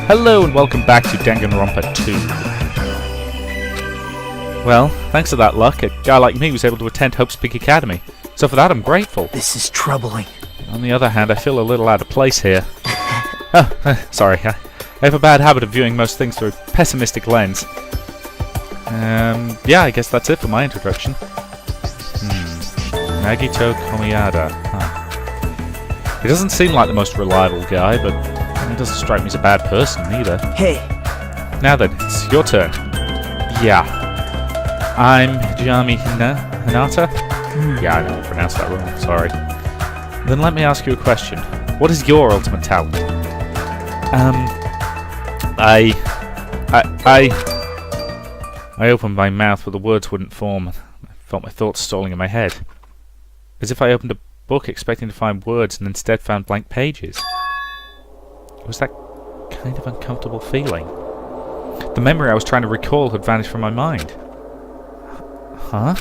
Hello and welcome back to Danganronpa 2. Well, thanks to that luck, a guy like me was able to attend Hope's Peak Academy. So for that I'm grateful. This is troubling. On the other hand, I feel a little out of place here. Sorry. I have a bad habit of viewing most things through a pessimistic lens. Yeah, I guess that's it for my introduction. Nagito Komiyada. Huh. He doesn't seem like the most reliable guy, but he doesn't strike me as a bad person either. Hey! Now then, it's your turn. Yeah. I'm Hijami Hinata? Yeah, I know I pronounced that wrong, sorry. Then let me ask you a question. What is your ultimate talent? I opened my mouth but the words wouldn't form. I felt my thoughts stalling in my head. As if I opened a book expecting to find words and instead found blank pages. It was that kind of uncomfortable feeling. The memory I was trying to recall had vanished from my mind. Huh?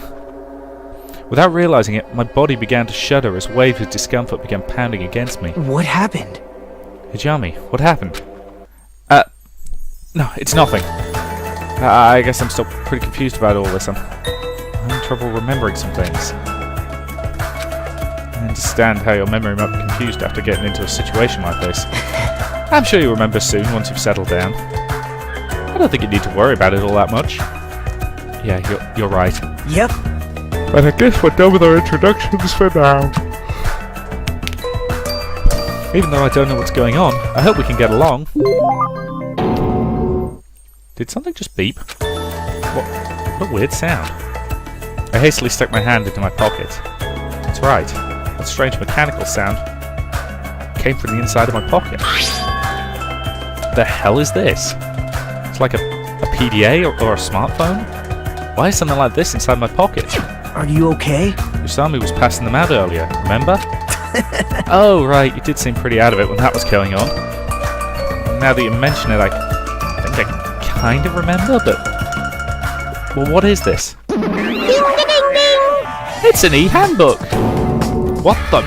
Without realizing it, my body began to shudder as waves of discomfort began pounding against me. What happened? Hijami, what happened? No, it's nothing. I guess I'm still pretty confused about all this. I'm having trouble remembering some things. I understand how your memory might be confused after getting into a situation like this. I'm sure you'll remember soon once you've settled down. I don't think you need to worry about it all that much. Yeah, you're right. Yep. But I guess we're done with our introductions for now. Even though I don't know what's going on, I hope we can get along. Did something just beep? What a weird sound. I hastily stuck my hand into my pocket. That's right. That strange mechanical sound came from the inside of my pocket. The hell is this? It's like a PDA or a smartphone? Why is something like this inside my pocket? Are you okay? Usami was passing them out earlier, remember? Oh, right, you did seem pretty out of it when that was going on. Now that you mention it, I think I kind of remember, but... Well, what is this? Ding, ding, ding. It's an e-handbook! What the...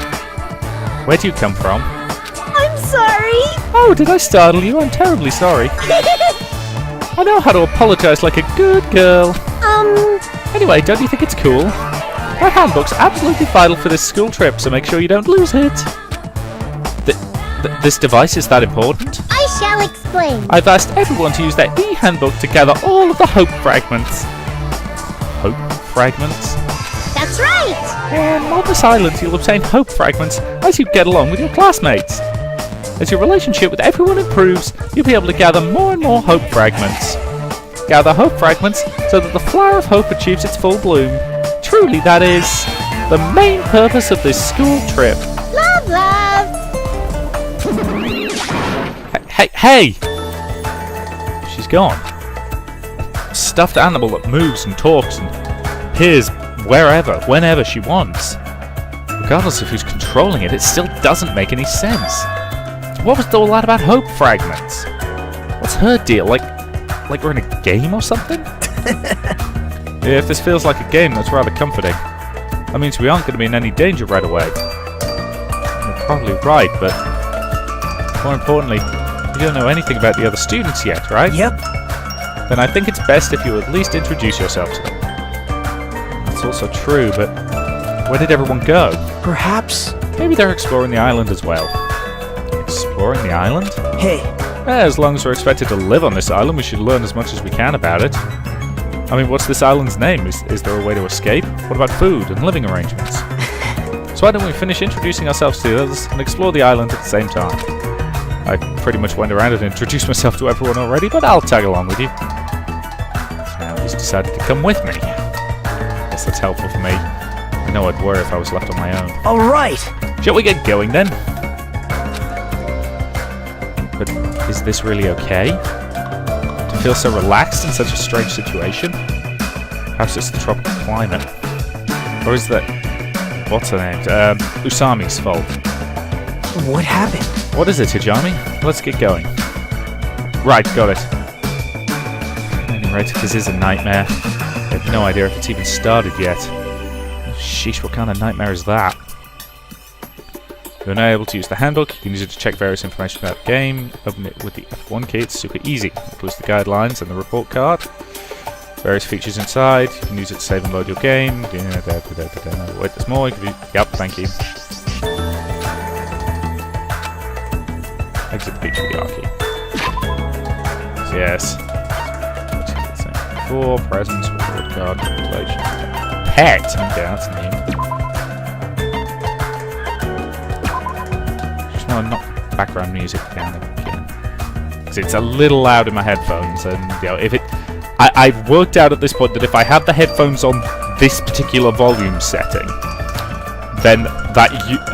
Where do you come from? I'm sorry. Oh, did I startle you? I'm terribly sorry. I know how to apologize like a good girl. Anyway, don't you think it's cool? That handbook's absolutely vital for this school trip, so make sure you don't lose it. This device is that important? I shall explain. I've asked everyone to use their e-handbook to gather all of the hope fragments. Hope fragments? That's right. On this island, you'll obtain hope fragments as you get along with your classmates. As your relationship with everyone improves, you'll be able to gather more and more hope fragments. Gather hope fragments so that the flower of hope achieves its full bloom. Truly, that is the main purpose of this school trip. Love, love. Hey! She's gone. A stuffed animal that moves and talks and appears wherever, whenever she wants. Regardless of who's controlling it, it still doesn't make any sense. What was all that about hope fragments? What's her deal? Like we're in a game or something? Yeah, if this feels like a game, that's rather comforting. That means we aren't going to be in any danger right away. You're probably right, but more importantly, you don't know anything about the other students yet, right? Yep. Then I think it's best if you at least introduce yourself to them. That's also true, but where did everyone go? Perhaps... Maybe they're exploring the island as well. Exploring the island? Hey. As long as we're expected to live on this island, we should learn as much as we can about it. I mean, what's this island's name? Is there a way to escape? What about food and living arrangements? So why don't we finish introducing ourselves to the others and explore the island at the same time? I pretty much went around and introduced myself to everyone already, but I'll tag along with you. Now he's decided to come with me. Guess that's helpful for me. I know I'd worry if I was left on my own. Alright! Shall we get going then? But is this really okay? To feel so relaxed in such a strange situation? Perhaps it's the tropical climate. Or is that... What's her name? Usami's fault. What happened? What is it, Hijami? Let's get going. Right, got it. At any rate, this is a nightmare. I have no idea if it's even started yet. Sheesh, what kind of nightmare is that? If you're unable to use the handbook, you can use it to check various information about the game. Open it with the F1 key, it's super easy. It includes the guidelines and the report card. Various features inside, you can use it to save and load your game. Wait, there's more. Yep, thank you. Exit the feature with the R key. So yes. Before, presents, report card, calculation. Pet! Okay, that's new. Just want to knock background music down again. Because it's a little loud in my headphones, and you know, if it... I've worked out at this point that if I have the headphones on this particular volume setting, then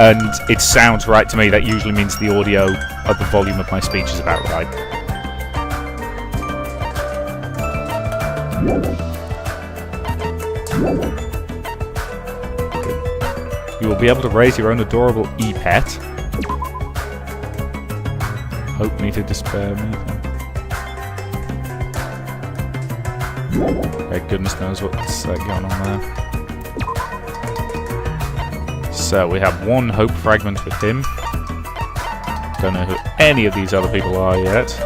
and it sounds right to me, that usually means the audio of the volume of my speech is about right. You will be able to raise your own adorable e-pet. Hope me to despair me. Okay, goodness knows what's going on there. So we have one hope fragment with him. Don't know who any of these other people are yet.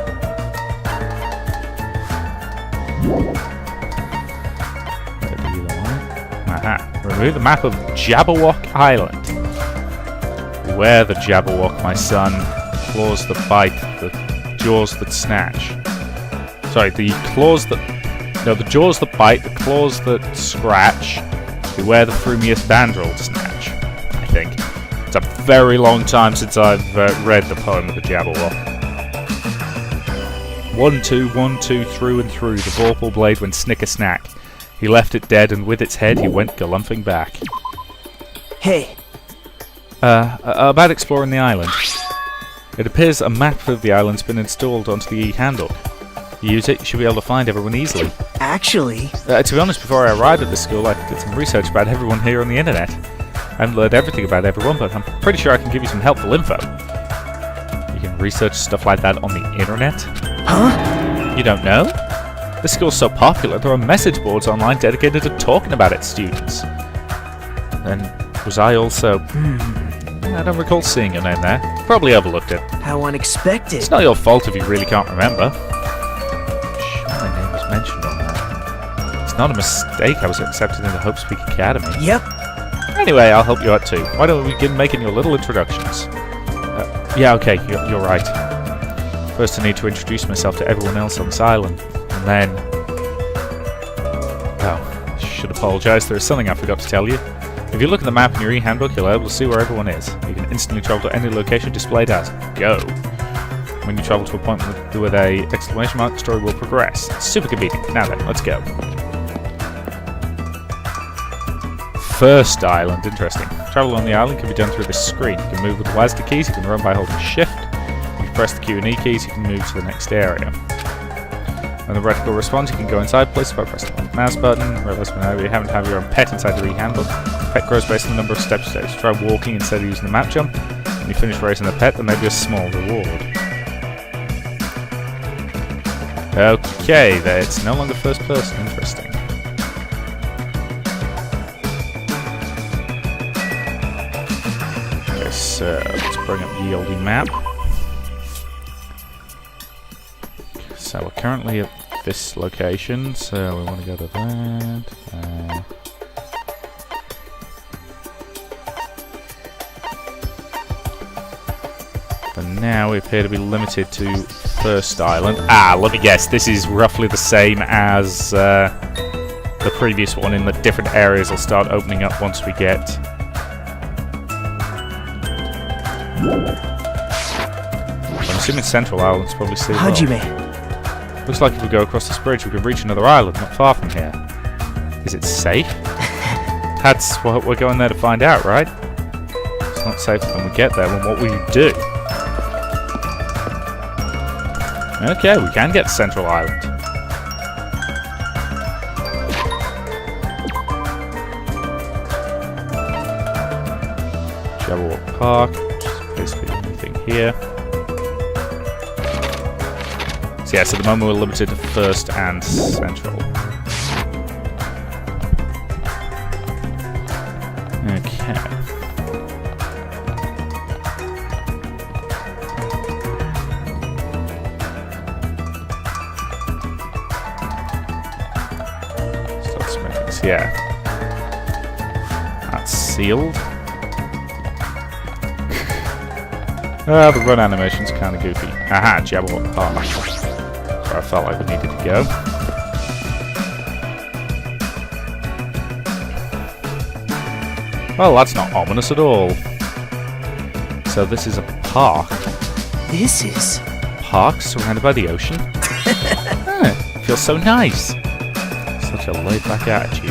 Aha. Remove the map of Jabberwock Island. Beware the Jabberwock, my son. Claws that bite, the jaws that snatch. Sorry, the claws that... No, the jaws that bite, the claws that scratch. Beware the frumious bandrel snatch, I think. It's a very long time since I've read the poem of the Jabberwock. 1, 2, 1, 2, through and through, the vorpal blade went snicker-snack. He left it dead, and with its head he went galumphing back. Hey. About exploring the island. It appears a map of the island's been installed onto the e-handbook. You use it, you should be able to find everyone easily. Actually... to be honest, before I arrived at this school, I did some research about everyone here on the internet. I haven't learned everything about everyone, but I'm pretty sure I can give you some helpful info. You can research stuff like that on the internet? Huh? You don't know? This school's so popular, there are message boards online dedicated to talking about its students. Then, was I also... I don't recall seeing your name there. Probably overlooked it. How unexpected. It's not your fault if you really can't remember. My name was mentioned on that. It's not a mistake I was accepted into Hope Speak Academy. Yep. Anyway, I'll help you out too. Why don't we begin making your little introductions? Yeah, okay, you're right. First I need to introduce myself to everyone else on this island. And then... Oh, I should apologise, there is something I forgot to tell you. If you look at the map in your e-handbook, you'll be able to see where everyone is. You can instantly travel to any location displayed as Go. When you travel to a point with a exclamation mark, the story will progress. It's super convenient. Now then, let's go. First island, interesting. Travel on the island can be done through this screen. You can move with the WASD keys, you can run by holding shift. If you press the Q and E keys, you can move to the next area. When the reticle responds, you can go inside places by pressing the mouse button. Realize whenever you happen to have your own pet inside your e-handbook. Pet grows based on the number of steps you take. Try walking instead of using the map jump. When you finish raising the pet, there may be a small reward. Okay, it's no longer first person. Interesting. Okay, so let's bring up the oldie map. So we're currently at this location, so we want to go to that. For now, we appear to be limited to First Island. Let me guess, this is roughly the same as the previous one, in the different areas will start opening up once we get... I'm assuming Central Island's probably still well. Hajime. Looks like if we go across this bridge, we can reach another island not far from here. Is it safe? That's what we're going there to find out, right? If it's not safe when we get there, then what will you do? Okay, we can get to Central Island. Jabberwock Park, which is basically anything here. So yes, at the moment we're limited to First and Central. Okay. box, yeah. That's sealed. The run animation's kind of goofy. Aha, Jabberwock Park. That's where I felt like we needed to go. Well, that's not ominous at all. So this is a park. This is... Park surrounded by the ocean? Feels so nice. Such a laid-back attitude.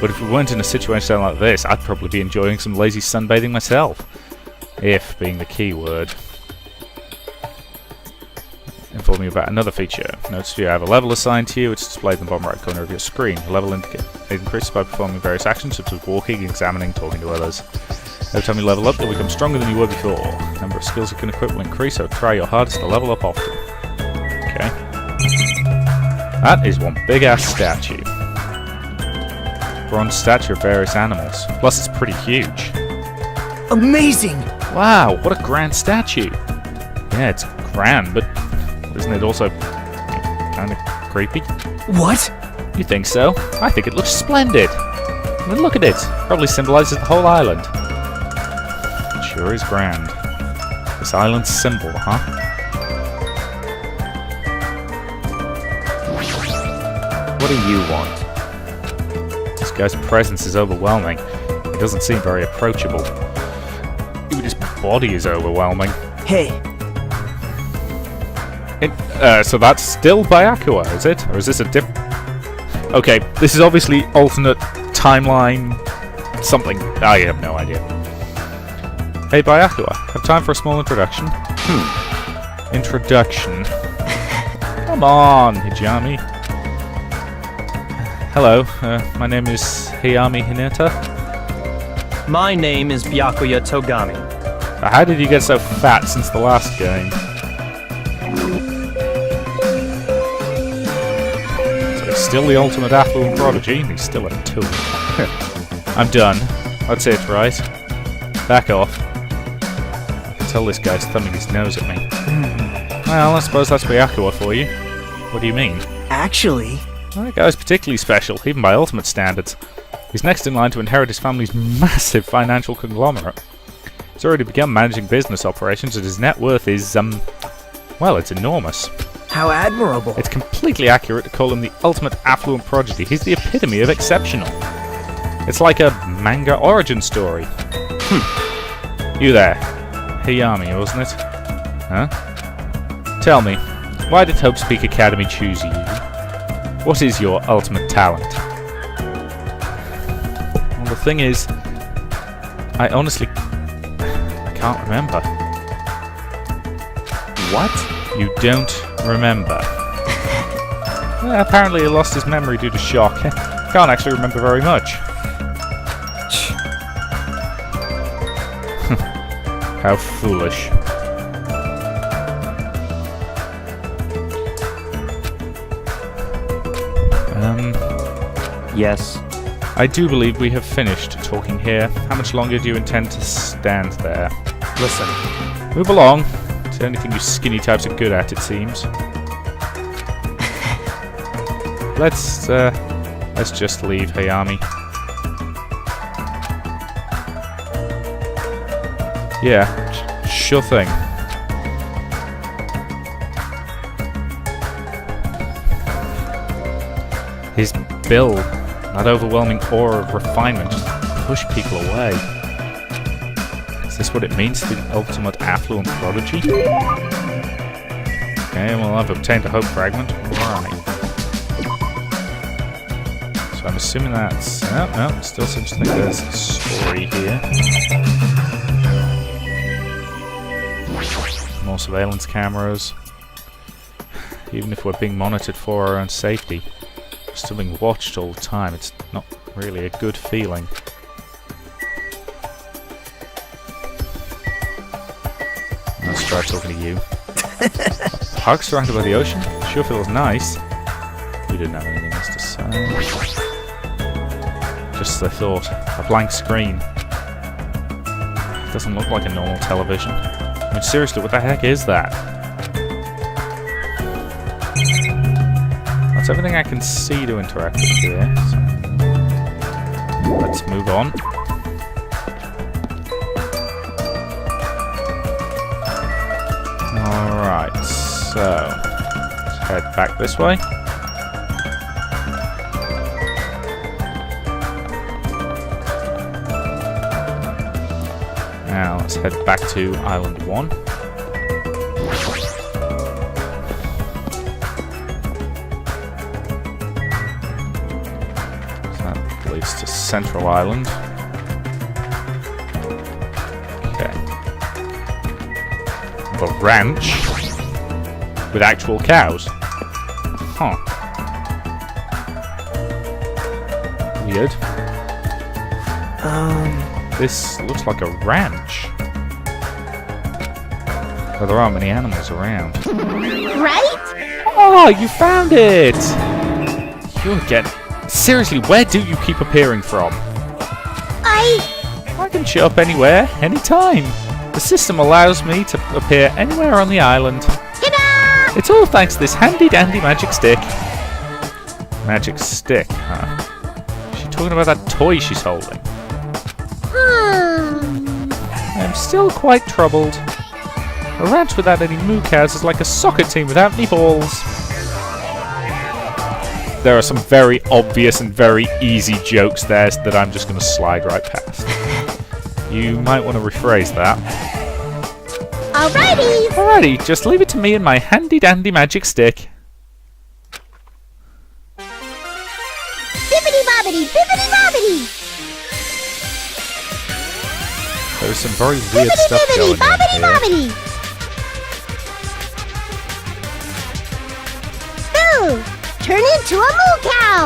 But if we weren't in a situation like this, I'd probably be enjoying some lazy sunbathing myself. If being the key word. Inform you about another feature. Notice you have a level assigned to you. It's displayed in the bottom right corner of your screen. The level increases by performing various actions such as walking, examining, talking to others. Every time you level up, you'll become stronger than you were before. The number of skills you can equip will increase, so try your hardest to level up often. Okay. That is one big-ass statue. Bronze statue of various animals. Plus, it's pretty huge. Amazing! Wow, what a grand statue. Yeah, it's grand, but isn't it also kind of creepy? What? You think so? I think it looks splendid. I mean, look at it. Probably symbolizes the whole island. It sure is grand. This island's symbol, huh? What do you want? This guy's presence is overwhelming. He doesn't seem very approachable. Even his body is overwhelming. Hey. So that's still Byakuya, is it? Or is this a different... Okay, this is obviously alternate timeline something. I have no idea. Hey Byakuya, have time for a small introduction? Introduction. Come on, Hijami. Hello, my name is Hayami Hinata. My name is Byakuya Togami. How did you get so fat since the last game? So he's still the ultimate affluent prodigy, and he's still a tool. I'm done. I'd say it's right. Back off. I can tell this guy's thumbing his nose at me. Well, I suppose that's Byakuya for you. What do you mean? Actually... That guy's particularly special, even by ultimate standards. He's next in line to inherit his family's massive financial conglomerate. He's already begun managing business operations, and his net worth is, well, it's enormous. How admirable. It's completely accurate to call him the ultimate affluent prodigy. He's the epitome of exceptional. It's like a manga origin story. You there. Hayami, wasn't it? Huh? Tell me, why did Hope Speak Academy choose you? What is your ultimate talent? Well, the thing is, I honestly can't remember. What? You don't remember? Apparently he lost his memory due to shock. Can't actually remember very much. How foolish. Yes. I do believe we have finished talking here. How much longer do you intend to stand there? Listen. Move along. It's the only thing you skinny types are good at, it seems. Let's just leave, Hayami. Yeah, sure thing. His build, that overwhelming aura of refinement, just push people away. Is this what it means to be the ultimate affluent prodigy? Okay, well I've obtained a hope fragment. Right. So I'm assuming that's... no, still seems to think there's a story here. More surveillance cameras. Even if we're being monitored for our own safety, we're still being watched all the time. It's not really a good feeling. Let's try talking to you. A park surrounded by the ocean? Sure feels nice. You didn't have anything else to say. Just the thought. A blank screen. It doesn't look like a normal television. I mean, seriously, what the heck is that? That's everything I can see to interact with here. So Let's move on. Alright, so let's head back this way. Now let's head back to Island 1. So that leads to Central Island. Okay. The ranch with actual cows. Huh. Weird. This looks like a ranch. But there aren't many animals around. Right? Oh, you found it! You're getting... Seriously, where do you keep appearing from? I can show up anywhere, anytime. The system allows me to appear anywhere on the island. Ta-da! It's all thanks to this handy-dandy magic stick. Magic stick, huh? Is she talking about that toy she's holding? I'm still quite troubled. A ranch without any moo cows is like a soccer team without any balls. There are some very obvious and very easy jokes there that I'm just going to slide right past. You might want to rephrase that. Alrighty! Alrighty, just leave it to me and my handy-dandy magic stick. Bibbidi-bobbidi, bibbidi-bobbidi! There's some very weird stuff going on here. Bobbidi-bobbidi! Boo! Turn into a moo cow!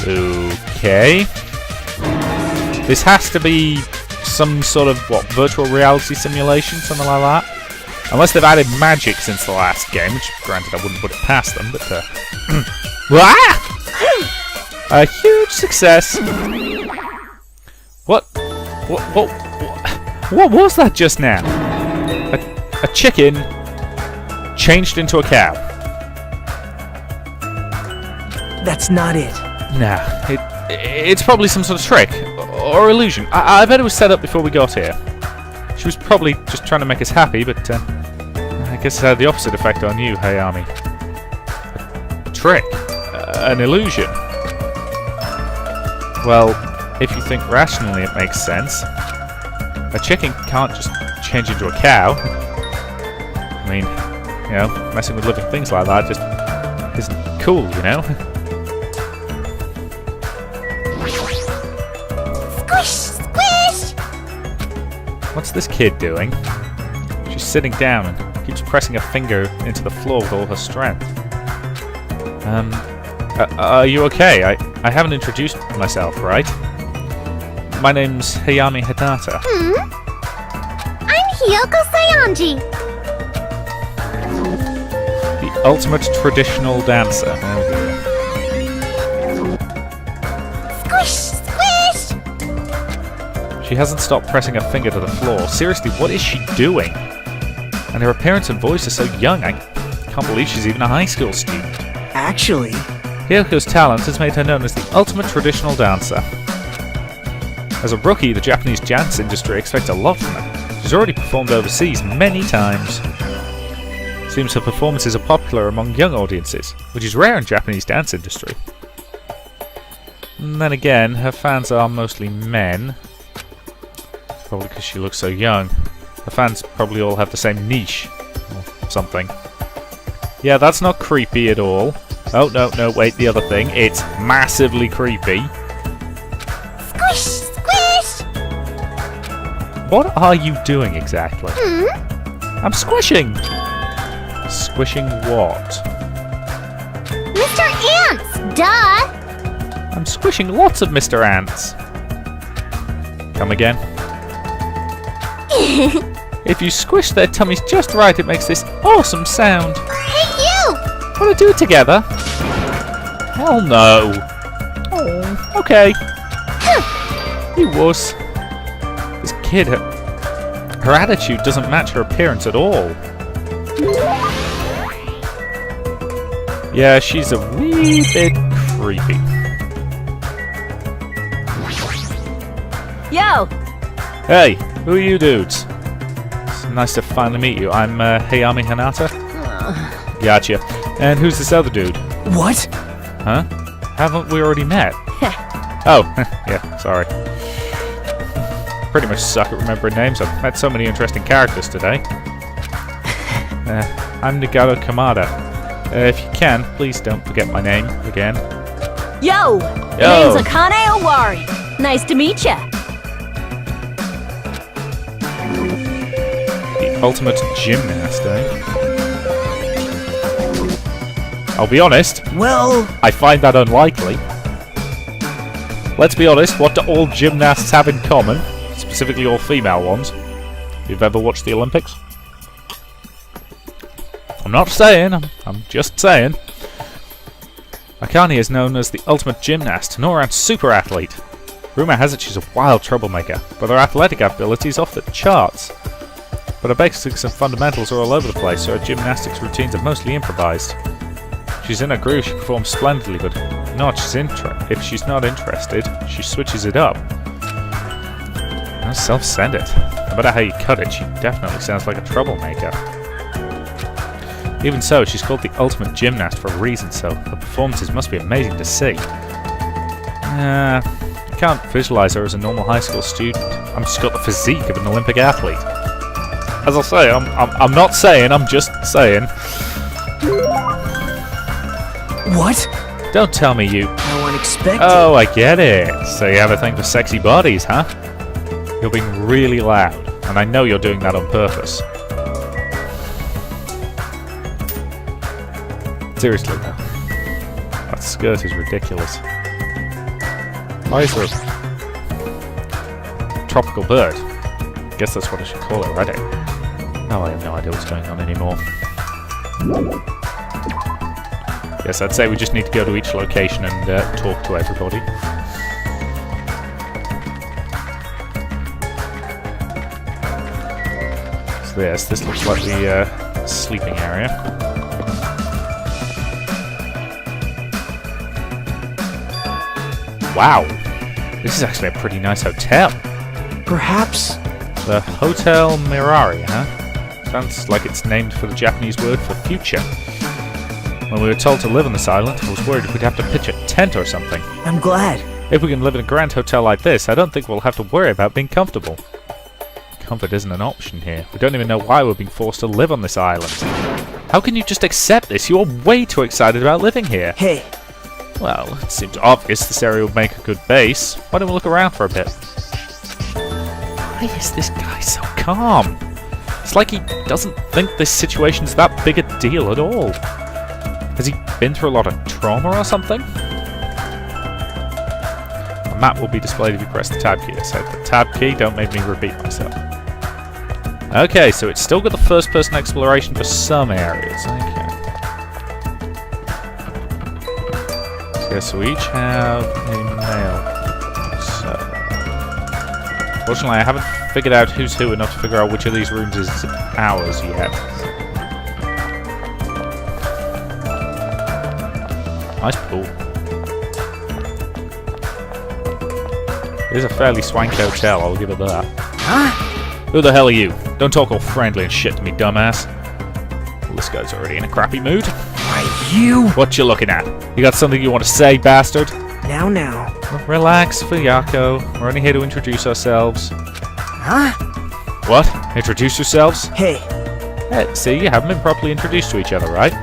Okay. This has to be some sort of, what, virtual reality simulation, something like that? Unless they've added magic since the last game, which, granted, I wouldn't put it past them, but, a huge success! What was that just now? A chicken changed into a cow. That's not it. Nah, it's probably some sort of trick or illusion. I bet it was set up before we got here. She was probably just trying to make us happy, but I guess it had the opposite effect on you, Hayami. A trick, an illusion. Well, if you think rationally, it makes sense. A chicken can't just change into a cow. I mean, you know, messing with living things like that just isn't cool, you know? Squish! Squish! What's this kid doing? She's sitting down and keeps pressing a finger into the floor with all her strength. Are you okay? I haven't introduced myself, right? My name's Hayami Hidata. I'm Hiyoko Sayanji. The ultimate traditional dancer. Squish! Squish! She hasn't stopped pressing her finger to the floor. Seriously, what is she doing? And her appearance and voice are so young, I can't believe she's even a high school student. Actually, Hiyoko's talent has made her known as the ultimate traditional dancer. As a rookie, the Japanese dance industry expects a lot from her. She's already performed overseas many times. Seems her performances are popular among young audiences, which is rare in Japanese dance industry. And then again, her fans are mostly men. Probably because she looks so young. The fans probably all have the same niche, or something. Yeah, that's not creepy at all. Oh, no, wait, the other thing. It's massively creepy. Squish! Squish! What are you doing exactly? I'm squishing! Squishing what? Mr. Ants! Duh! I'm squishing lots of Mr. Ants. Come again. If you squish their tummies just right, it makes this awesome sound. Hey, you! Wanna do it together? Hell no. Oh, okay. You wuss. This kid, her attitude doesn't match her appearance at all. Yeah, she's a wee bit creepy. Yo! Hey, who are you dudes? It's nice to finally meet you. I'm Hayami Hinata. Gotcha. And who's this other dude? What? Huh? Haven't we already met? Oh, yeah, sorry. Pretty much suck at remembering names. I've met so many interesting characters today. I'm Nagato Kamada. If you can, please don't forget my name again. Yo! Yo. Name's Akane Owari. Nice to meet ya. The ultimate gymnast, eh? I'll be honest, Well, I find that unlikely. Let's be honest, what do all gymnasts have in common? Specifically all female ones. You've ever watched the Olympics? I'm not saying, I'm just saying. Akane is known as the ultimate gymnast, an all-round super athlete. Rumour has it she's a wild troublemaker, but her athletic ability is off the charts. But her basics and fundamentals are all over the place, so her gymnastics routines are mostly improvised. She's in a groove, she performs splendidly, but if she's not interested, she switches it up. No, self-send it. No matter how you cut it, she definitely sounds like a troublemaker. Even so, she's called the ultimate gymnast for a reason, so her performances must be amazing to see. I can't visualise her as a normal high school student. I'm just got the physique of an Olympic athlete. As I say, I'm not saying, I'm just saying. what? Don't tell me you... No one expected. Oh, I get it. So you have a thing for sexy bodies, huh? You're being really loud, and I know you're doing that on purpose. Seriously, though. That skirt is ridiculous. Why is there a tropical bird? Guess that's what I should call it, right? No, I have no idea what's going on anymore. Yes, I'd say we just need to go to each location and talk to everybody. So yes, this looks like the sleeping area. Wow, this is actually a pretty nice hotel. Perhaps. The Hotel Mirari, huh? Sounds like it's named for the Japanese word for future. When we were told to live on this island, I was worried we'd have to pitch a tent or something. I'm glad. If we can live in a grand hotel like this, I don't think we'll have to worry about being comfortable. Comfort isn't an option here. We don't even know why we're being forced to live on this island. How can you just accept this? You're way too excited about living here. Hey, Well, it seems obvious this area would make a good base. Why don't we look around for a bit? Why is this guy so calm? It's like he doesn't think this situation's that big a deal at all. Has he been through a lot of trauma or something? A map will be displayed if you press the tab key. I said the tab key, don't make me repeat myself. Okay, so it's still got the first person exploration for some areas. Okay. So we each have a male. So, fortunately, I haven't figured out who's who enough to figure out which of these rooms is ours yet. Nice pool. It is a fairly swanky hotel, I'll give it that. huh? Who the hell are you? Don't talk all friendly and shit to me, dumbass. Well, this guy's already in a crappy mood. Why, you. What you looking at? You got something you want to say, bastard? Now. Well, relax, Fuyako. We're only here to introduce ourselves. Huh? What? Introduce yourselves? Hey, Hey, see, you haven't been properly introduced to each other, right?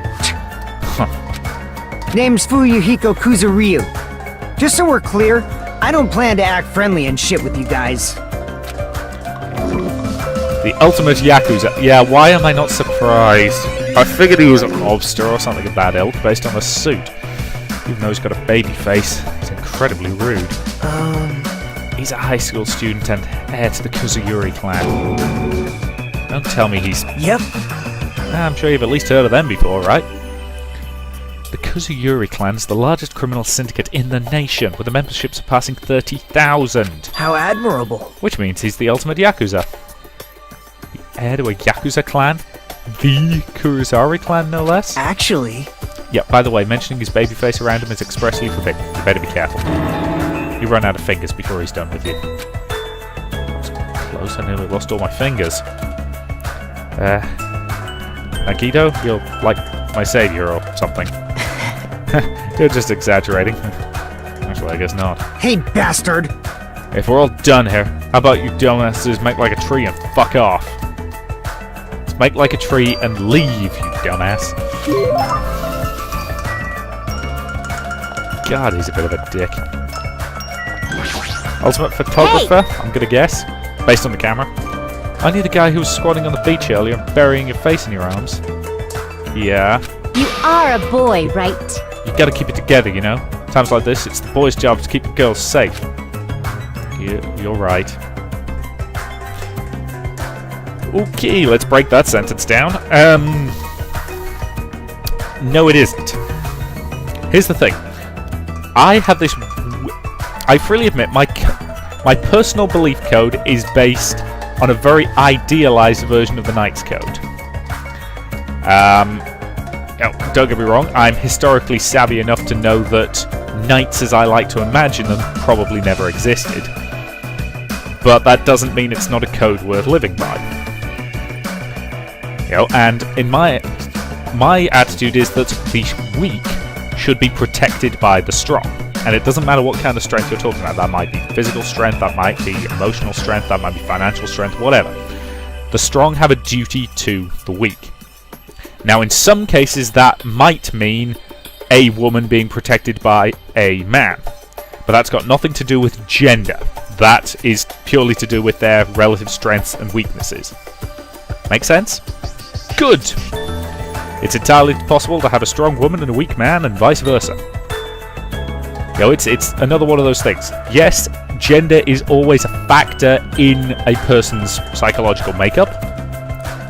name's Fuyuhiko Kuzuryu. Just so we're clear, I don't plan to act friendly and shit with you guys. The ultimate Yakuza. Yeah, why am I not surprised? I figured he was a mobster or something of that ilk based on the suit. Even though he's got a baby face, he's incredibly rude. He's a high school student and heir to the Kuzuyuri clan. Don't tell me he's... Yep. I'm sure you've at least heard of them before, right? The Kuzuyuri clan's the largest criminal syndicate in the nation, with a membership surpassing 30,000. How admirable. Which means he's the ultimate Yakuza. The heir to a Yakuza clan? The Kurizari clan, no less? Actually, Yeah, by the way, mentioning his baby face around him is expressly forbidden. You better be careful. You run out of fingers before he's done with you. Close, I nearly lost all my fingers. Nagito, you're like my savior or something. You're just exaggerating. Actually, I guess not. Hey, bastard! If we're all done here, how about you dumbasses make like a tree and fuck off? Let's make like a tree and leave, you dumbass. God, he's a bit of a dick. Ultimate photographer, I'm gonna guess, based on the camera. I need a guy who was squatting on the beach earlier and burying your face in your arms. Yeah. You are a boy, right? You gotta keep it together, you know? Times like this, it's the boys' job to keep the girls safe. You're right. Okay, let's break that sentence down. No, it isn't. Here's the thing. I have this... I freely admit, my personal belief code is based on a very idealized version of the Knight's Code. Don't get me wrong, I'm historically savvy enough to know that knights as I like to imagine them probably never existed. But that doesn't mean it's not a code worth living by. And in my attitude is that the weak should be protected by the strong. And it doesn't matter what kind of strength you're talking about. That might be physical strength, that might be emotional strength, that might be financial strength, whatever. The strong have a duty to the weak. Now, in some cases, that might mean a woman being protected by a man. But that's got nothing to do with gender. That is purely to do with their relative strengths and weaknesses. Make sense? Good! It's entirely possible to have a strong woman and a weak man, and vice versa. It's another one of those things. Yes, gender is always a factor in a person's psychological makeup,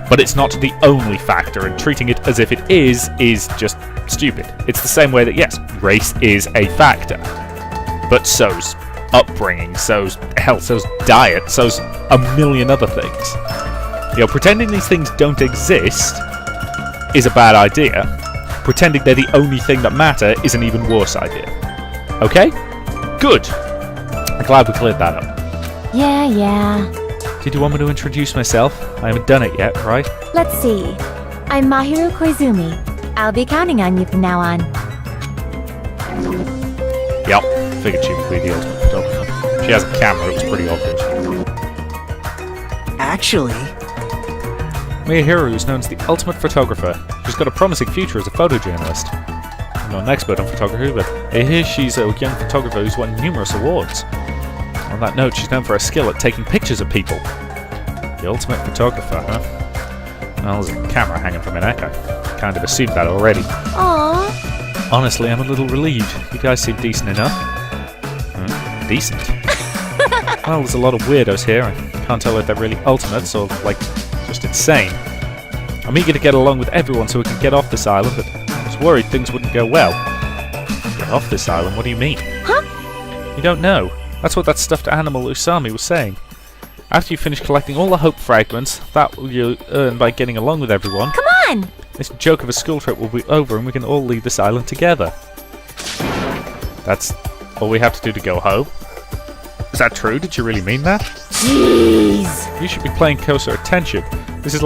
but it's not the only factor, and treating it as if it is just stupid. It's the same way that, yes, race is a factor, but so's upbringing, so's health, so's diet, so's a million other things. Pretending these things don't exist is a bad idea. Pretending they're the only thing that matter is an even worse idea. Okay? Good. I'm glad we cleared that up. Yeah. Did you want me to introduce myself? I haven't done it yet, right? Let's see. I'm Mahiru Koizumi. I'll be counting on you from now on. Yep, figured she would be the ultimate photographer. She has a camera, it was pretty obvious. Actually... Miyahiru is known as the ultimate photographer. She's got a promising future as a photojournalist. I'm not an expert on photography, but I hear she's a young photographer who's won numerous awards. On that note, she's known for her skill at taking pictures of people. The ultimate photographer, huh? Well, there's a camera hanging from her neck. I kind of assumed that already. Aww. Honestly, I'm a little relieved. You guys seem decent enough. Decent? Well, there's a lot of weirdos here. I can't tell if they're really ultimates or, just insane. I'm eager to get along with everyone so we can get off this island, but I was worried things wouldn't go well. Get off this island? What do you mean? Huh? You don't know. That's what that stuffed animal Usami was saying. After you finish collecting all the hope fragments, that you'll earn by getting along with everyone. Come on! This joke of a school trip will be over and we can all leave this island together. That's all we have to do to go home? Is that true? Did you really mean that? Jeez! You should be paying closer attention. This is,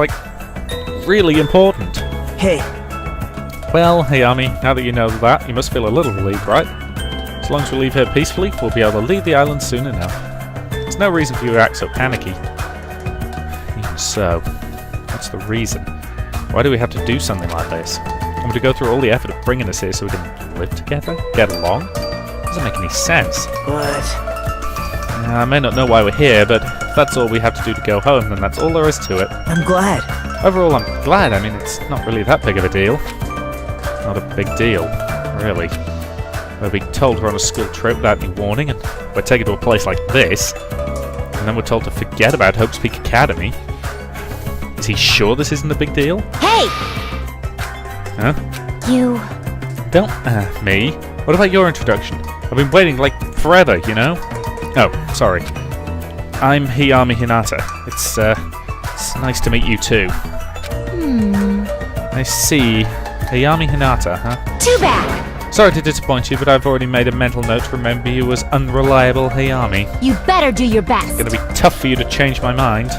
really important. Hey. Well, Hayami, now that you know that, you must feel a little relieved, right? As long as we leave here peacefully, we'll be able to leave the island soon enough. There's no reason for you to act so panicky. Even so, what's the reason? Why do we have to do something like this? Want me to go through all the effort of bringing us here so we can live together? Get along? Doesn't make any sense. What? I may not know why we're here, but if that's all we have to do to go home, then that's all there is to it. I'm glad. Overall, I'm glad. I mean, it's not really that big of a deal. Not a big deal, really. We're being told we're on a school trip without any warning, and we're taken to a place like this, and then we're told to forget about Hope's Peak Academy. Is he sure this isn't a big deal? Hey! Huh? You... Don't, me? What about your introduction? I've been waiting, forever, you know? Oh, sorry. I'm Hayami Hinata. It's nice to meet you too. Hmm... I see. Hayami Hinata, huh? Too bad. Sorry to disappoint you, but I've already made a mental note to remember you as unreliable Hayami. You better do your best. It's gonna be tough for you to change my mind.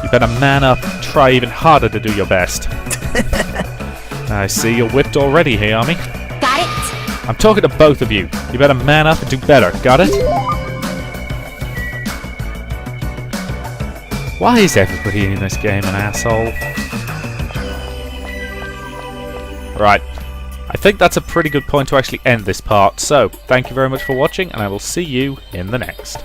You better man up, try even harder to do your best. I see you're whipped already, Hayami. Got it? I'm talking to both of you. You better man up and do better, got it? Why is everybody in this game an asshole? Right. I think that's a pretty good point to actually end this part, so thank you very much for watching, and I will see you in the next.